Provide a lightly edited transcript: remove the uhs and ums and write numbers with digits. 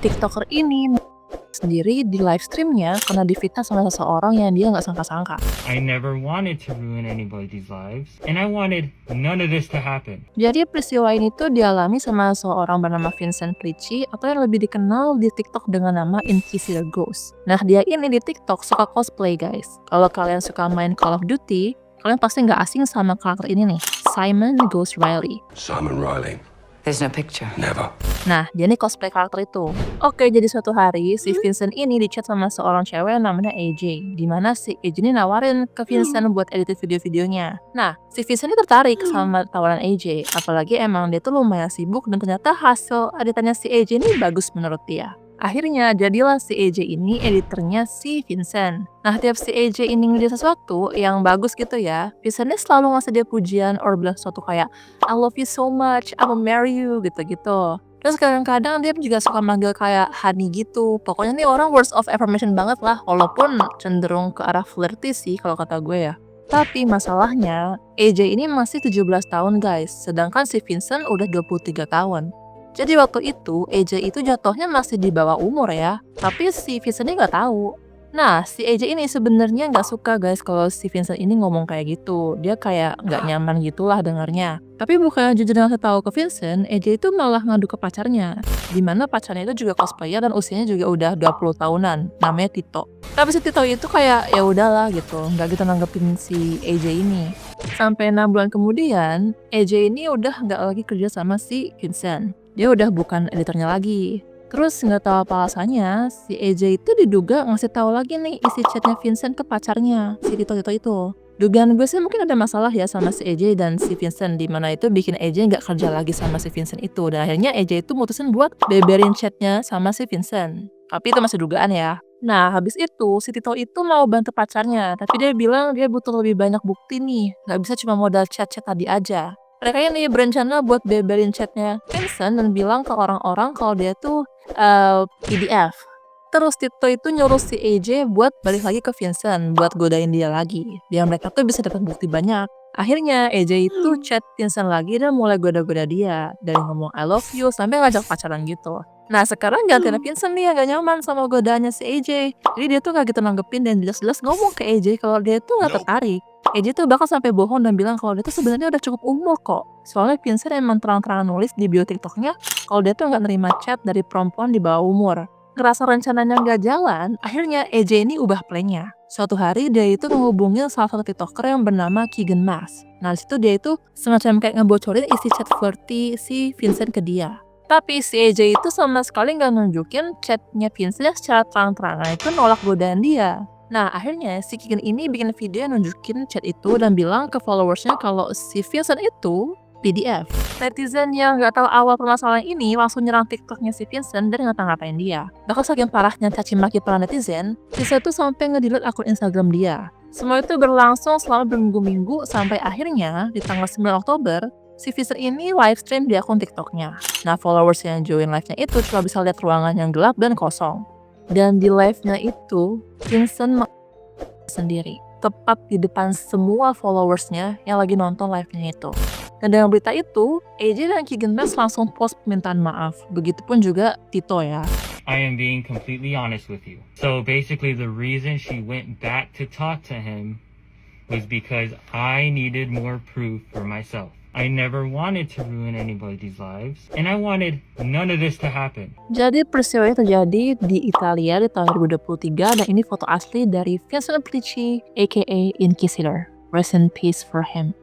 TikToker ini sendiri di live stream-nya kena difitnah sama seseorang yang dia nggak sangka-sangka. I never wanted to ruin anybody's lives, and I wanted none of this to happen. Jadi peristiwa ini tuh dialami sama seorang bernama Vincent Prici atau yang lebih dikenal di TikTok dengan nama Inquisitor Ghost. Nah, dia ini di TikTok suka cosplay, guys. Kalau kalian suka main Call of Duty, kalian pasti nggak asing sama karakter ini nih, Simon Ghost Riley. Simon Riley. There's no picture. Never. Nah, dia nih cosplay karakter itu. Oke, jadi suatu hari si Vincent ini dicat sama seorang cewek namanya AJ. Dimana si AJ ini nawarin ke Vincent buat edit video-videonya. Nah, si Vincent ini tertarik sama tawaran AJ. Apalagi emang dia tuh lumayan sibuk dan ternyata hasil editannya si AJ ini bagus menurut dia. Akhirnya jadilah si AJ ini editornya si Vincent. Nah, tiap si AJ ini ngedit sesuatu yang bagus gitu ya, Vincent ini selalu ngasih dia pujian or bilang sesuatu kayak I love you so much, I will marry you gitu-gitu. Terus kadang-kadang dia juga suka manggil kayak honey gitu. Pokoknya nih orang words of affirmation banget lah, walaupun cenderung ke arah flirty sih kalau kata gue ya. Tapi masalahnya, AJ ini masih 17 tahun guys, sedangkan si Vincent udah 23 tahun. Jadi waktu itu, AJ itu jatuhnya masih di bawah umur ya. Tapi si Vincent ini nggak tahu. Nah, si AJ ini sebenarnya nggak suka guys kalau si Vincent ini ngomong kayak gitu. Dia kayak nggak nyaman gitulah dengarnya. Tapi bukannya jujur ngasih tahu ke Vincent, AJ itu malah ngadu ke pacarnya. Dimana pacarnya itu juga cosplayer dan usianya juga udah 20 tahunan. Namanya Tito. Tapi si Tito itu kayak ya udahlah gitu, nggak gitu nanggepin si AJ ini. Sampai 6 bulan kemudian, AJ ini udah nggak lagi kerja sama si Vincent. Dia udah bukan editornya lagi. Terus nggak tahu apa alasannya, si AJ itu diduga ngasih tahu lagi nih isi chatnya Vincent ke pacarnya, si Tito itu. Dugaan gue sih mungkin ada masalah ya sama si AJ dan si Vincent, dimana itu bikin AJ nggak kerja lagi sama si Vincent itu. Dan akhirnya AJ itu mutusin buat beberin chatnya sama si Vincent. Tapi itu masih dugaan ya. Nah, habis itu si Tito itu mau bantu pacarnya, tapi dia bilang dia butuh lebih banyak bukti nih, nggak bisa cuma modal chat-chat tadi aja. Mereka ini berencana buat beberin chatnya Vincent dan bilang ke orang-orang kalau dia tuh PDF. Terus Tito itu nyuruh si AJ buat balik lagi ke Vincent buat godain dia lagi. Biar mereka tuh bisa dapat bukti banyak. Akhirnya AJ itu chat Vincent lagi dan mulai goda-goda dia. Dari ngomong I love you sampai ngajak pacaran gitu. Nah sekarang gantian Vincent nih yang gak nyaman sama godaannya si AJ. Jadi dia tuh gak gitu nanggepin dan jelas-jelas ngomong ke AJ kalau dia tuh gak tertarik. AJ tuh bahkan sampai bohong dan bilang kalau dia tuh sebenarnya udah cukup umur kok. Soalnya Vincent emang terang-terangan nulis di bio TikToknya kalau dia tuh gak nerima chat dari perempuan di bawah umur. Ngerasa rencananya gak jalan, akhirnya AJ ini ubah plannya. Suatu hari dia itu menghubungi salah satu TikToker yang bernama Keegan Mas. Nah disitu dia itu semacam kayak ngebocorin isi chat flirty si Vincent ke dia. Tapi si AJ itu sama sekali gak nunjukin chatnya Vincent secara terang-terangan itu nolak godaan dia. Nah akhirnya si Keegan ini bikin video yang nunjukin chat itu dan bilang ke followersnya kalau si Vincent itu PDF. Netizen yang nggak tahu awal permasalahan ini langsung nyerang TikToknya si Vincent dan ngata-ngatain dia. Bahkan saking parahnya caci maki para netizen, Vincent tuh sampai nge-delete akun Instagram dia. Semua itu berlangsung selama berminggu-minggu sampai akhirnya di tanggal 9 Oktober, si Vincent ini live stream di akun TikToknya. Nah followers yang join live-nya itu cuma bisa lihat ruangan yang gelap dan kosong. Dan di live-nya itu, Vincent sendiri, tepat di depan semua followersnya yang lagi nonton live-nya itu. Dan dengan berita itu, AJ dan Keegan Mas langsung post permintaan maaf. Begitupun juga Tito ya. I am being completely honest with you. So basically the reason she went back to talk to him was because I needed more proof for myself. I never wanted to ruin anybody's lives, and I wanted none of this to happen. Jadi peristiwa ini terjadi di Italia di tahun 2023 dan ini foto asli dari Vincent Prici aka Inquisitor. Rest in peace for him.